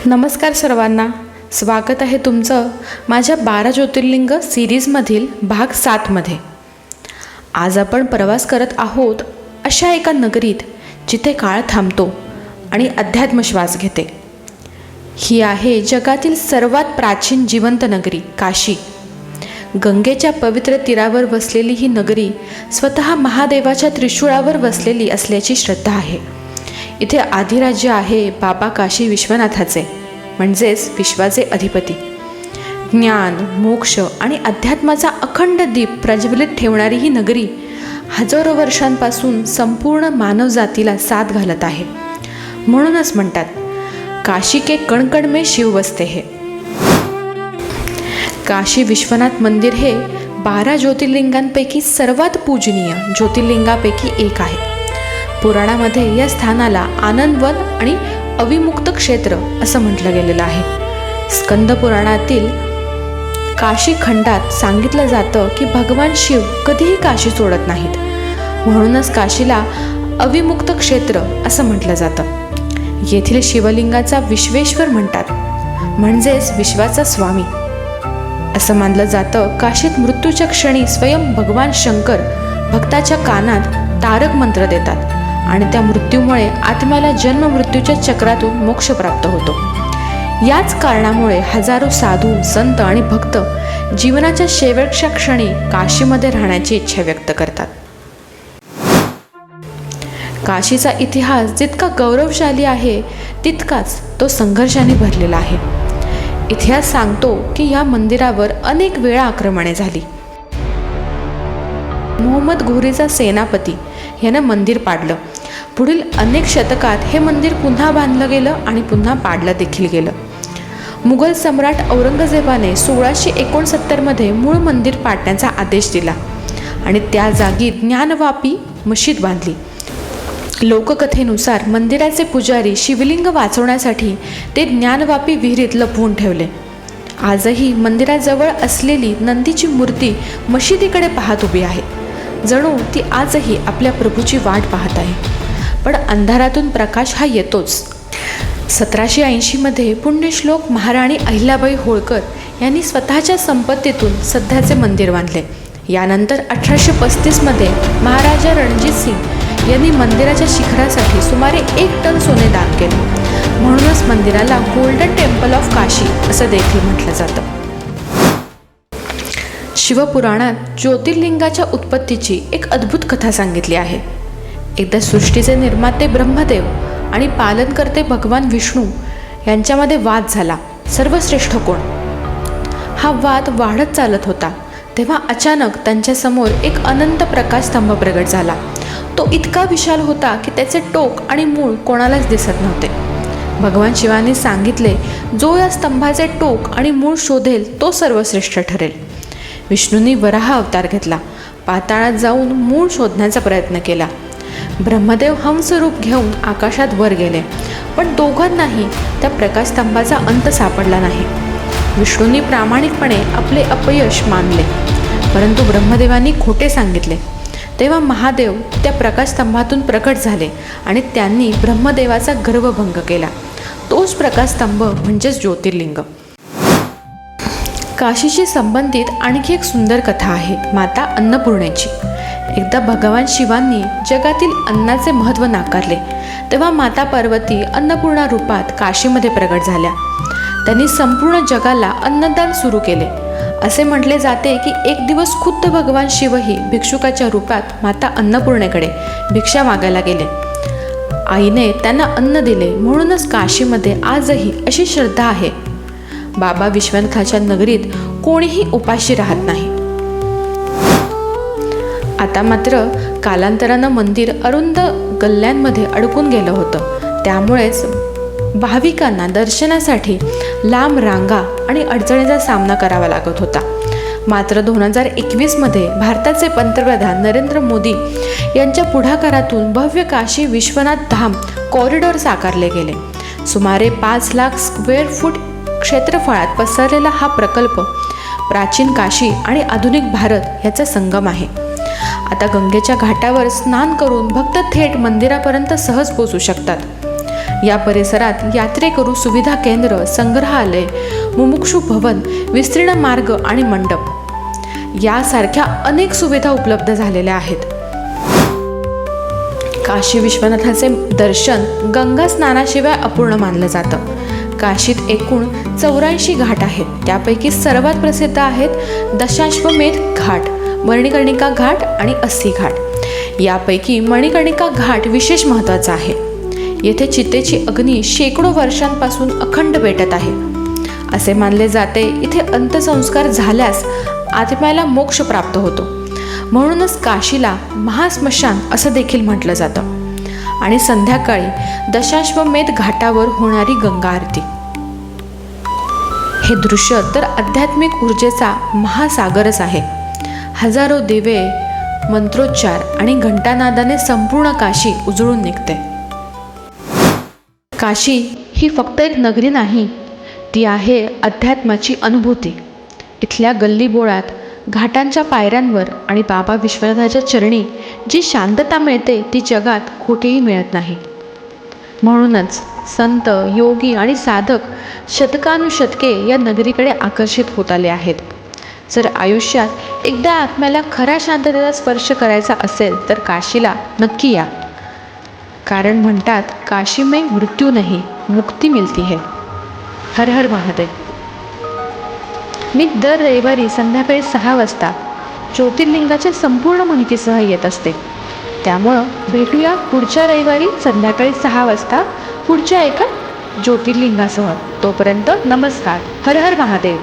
नमस्कार सर्वांना, स्वागत आहे तुमचं माझ्या 12 ज्योतिर्लिंग सिरीजमधील भाग 7मध्ये। आज आपण प्रवास करत आहोत अशा एका नगरीत जिथे काळ थांबतो आणि अध्यात्म श्वास घेते। ही आहे जगातील सर्वात प्राचीन जिवंत नगरी काशी। गंगेच्या पवित्र तीरावर वसलेली ही नगरी स्वतः महादेवाच्या त्रिशूळावर वसलेली असल्याची श्रद्धा आहे। इथे आधिराज्य आहे बाबा काशी विश्वनाथाचे, म्हणजेच विश्वाचे अधिपती। ज्ञान, मोक्ष आणि अध्यात्माचा अखंड दीप प्रज्वलित ठेवणारी ही नगरी हजारो वर्षांपासून संपूर्ण मानवजातीला साथ घालत आहे। म्हणूनच म्हणतात, काशी के कणकण में शिव बसते है। काशी विश्वनाथ मंदिर हे 12 ज्योतिर्लिंगांपैकी सर्वात पूजनीय ज्योतिर्लिंगापैकी एक आहे। पुराणामध्ये या स्थानाला आनंदवन आणि अविमुक्त क्षेत्र असं म्हटलं गेलेलं आहे। स्कंद पुराणातील काशी खंडात सांगितलं जातं की भगवान शिव कधीही काशी सोडत नाहीत, म्हणूनच काशीला अविमुक्त क्षेत्र असं म्हटलं जातं। येथील शिवलिंगाचा विश्वेश्वर म्हणतात, म्हणजेच विश्वाचा स्वामी असं मानलं जातं। काशीत मृत्यूच्या क्षणी स्वयं भगवान शंकर भक्ताच्या कानात तारक मंत्र देतात आणि त्या मृत्यूमुळे आत्म्याला जन्म मृत्यूच्या चक्रातून मोक्ष प्राप्त होतो। याच कारणामुळे हजारो साधू, संत आणि भक्त जीवनाच्या शेवटच्या क्षणी काशीमध्ये राहण्याची इच्छा व्यक्त करतात। काशीचा इतिहास जितका गौरवशाली आहे तितकाच तो संघर्षाने भरलेला आहे। इतिहास सांगतो की या मंदिरावर अनेक वेळा आक्रमणे झाली। मोहम्मद घोरीचा सेनापती यानं मंदिर पाडलं। पुढील अनेक शतकात हे मंदिर पुन्हा बांधलं गेलं आणि पुन्हा पाडलं देखील गेलं। मुघल सम्राट औरंगजेबाने 1669मध्ये मूळ मंदिर पाडण्याचा आदेश दिला आणि त्या जागी ज्ञानवापी मशीद बांधली। लोककथेनुसार मंदिराचे पुजारी शिवलिंग वाचवण्यासाठी ते ज्ञानवापी विहिरीत लपवून ठेवले। आजही मंदिराजवळ असलेली नंदीची मूर्ती मशिदीकडे पाहत उभी आहे, जणू ती आजही आपल्या प्रभूची वाट पाहत आहे। पण अंधारातून प्रकाश हा येतोच। 1780मध्ये पुण्यश्लोक महाराणी अहिल्याबाई होळकर यांनी स्वतःच्या संपत्तीतून सध्याचे मंदिर बांधले। यानंतर 1835मध्ये महाराजा रणजित सिंग यांनी मंदिराच्या शिखरासाठी सुमारे 1 टन सोने दान केले, म्हणूनच मंदिराला गोल्डन टेम्पल ऑफ काशी असं देखील म्हटलं जातं। शिवपुराणात ज्योतिर्लिंगाच्या उत्पत्तीची एक अद्भुत कथा सांगितली आहे। एकदा सृष्टीचे निर्माते ब्रह्मदेव आणि पालनकर्ते भगवान विष्णू यांच्यामध्ये वाद झाला, सर्वश्रेष्ठ कोण? हा वाद वाढत चालत होता तेव्हा अचानक त्यांच्यासमोर एक अनंत प्रकाश स्तंभ प्रगट झाला। तो इतका विशाल होता की त्याचे टोक आणि मूळ कोणालाच दिसत नव्हते। भगवान शिवाने सांगितले, जो या स्तंभाचे टोक आणि मूळ शोधेल तो सर्वश्रेष्ठ ठरेल। विष्णूंनी वराह अवतार घेतला, पाताळात जाऊन मूळ शोधण्याचा प्रयत्न केला। ब्रह्मदेव हंसरूप घेऊन आकाशात वर गेले, पण दोघांनाही त्या प्रकाशस्तंभाचा अंत सापडला नाही। विष्णूंनी प्रामाणिकपणे आपले अपयश मानले, परंतु ब्रह्मदेवांनी खोटे सांगितले। तेव्हा महादेव त्या प्रकाशस्तंभातून प्रकट झाले आणि त्यांनी ब्रह्मदेवाचा गर्वभंग केला। तोच प्रकाशस्तंभ म्हणजेच ज्योतिर्लिंग। काशीशी संबंधित आणखी एक सुंदर कथा आहे माता अन्नपूर्णेची। एकदा भगवान शिवांनी जगातील अन्नाचे महत्त्व नाकारले, तेव्हा माता पार्वती अन्नपूर्णा रूपात काशीमध्ये प्रगट झाल्या। त्यांनी संपूर्ण जगाला अन्नदान सुरू केले। असे म्हटले जाते की एक दिवस खुद्द भगवान शिवही भिक्षुकाच्या रूपात माता अन्नपूर्णेकडे भिक्षा मागायला गेले। आईने त्यांना अन्न दिले, म्हणूनच काशीमध्ये आजही अशी श्रद्धा आहे, बाबा विश्वनाथाच्या नगरीत कोणीही उपाशी राहत नाही। आता मात्र कालांतरानं मंदिर अरुंद गल्ल्यांमध्ये अडकून गेलं होतं, त्यामुळेच भाविकांना दर्शनासाठी लांब रांगा आणि अडचणीचा सामना करावा लागत होता। मात्र 2021मध्ये भारताचे पंतप्रधान नरेंद्र मोदी यांच्या पुढाकारातून भव्य काशी विश्वनाथ धाम कॉरिडॉर साकारले गेले। सुमारे 5 लाख स्क्वेअर फूट क्षेत्रफळात पसरलेला हा प्रकल्प प्राचीन काशी आणि आधुनिक भारत याचा संगम आहे। आता गंगेच्या घाटावर स्नान करून भक्त थेट मंदिरापर्यंत सहज पोहोचू शकतात। या परिसरात यात्रेकरू सुविधा केंद्र, संग्रहालय, मुमुक्षू भवन, विस्तीर्ण मार्ग आणि मंडप यासारख्या अनेक सुविधा उपलब्ध झालेल्या आहेत. काशी विश्वनाथाचे दर्शन गंगा स्नानाशिवाय अपूर्ण मानलं जातं. काशीत एकूण 84 घाट आहेत. त्यापैकी सर्वात प्रसिद्ध आहेत दशाश्वमेध घाट, मणिकर्णिका घाट आणि अस्सी घाट. यापैकी मणिकर्णिका घाट विशेष महत्त्वाचा आहे. येथे चितेची अग्नी शेकडो वर्षांपासून अखंड पेटत आहे. असे मानले जाते इथे अंत्यसंस्कार झाल्यास आत्म्याला मोक्ष प्राप्त होतो. म्हणूनच काशीला महास्मशान असं देखील म्हटलं जातं. आणि संध्याकाळी दशाश्वमेध घाटावर होणारी गंगा आरती, हे दृश्य तर आध्यात्मिक ऊर्जेचा महासागरच आहे. हजारो दिवे, मंत्रोच्चार आणि घंटानादाने संपूर्ण काशी उजळून निघते. काशी ही फक्त एक नगरी नाही, ती आहे अध्यात्माची अनुभूती. इथल्या गल्लीबोळात, घाटांच्या पायऱ्यांवर आणि बाबा विश्वनाथाच्या चरणी जी शांतता मिळते ती जगात कुठेही मिळत नाही. म्हणूनच संत, योगी आणि साधक शतकानुशतके या नगरीकडे आकर्षित होत आले आहेत. जर आयुष्यात एकदा आत्म्याला खऱ्या शांततेचा स्पर्श करायचा असेल तर काशीला नक्की या. कारण म्हणतात काशी में मृत्यू नहीं, मुक्ती मिलती है. हर हर महादेव. मी दर रविवारी संध्याकाळी 6 वाजता ज्योतिर्लिंगाच्या संपूर्ण माहितीसह येत असते. त्यामुळं भेटूया पुढच्या रविवारी संध्याकाळी 6 वाजता पुढच्या एका ज्योतिर्लिंगासह. तोपर्यंत नमस्कार. हर हर महादेव.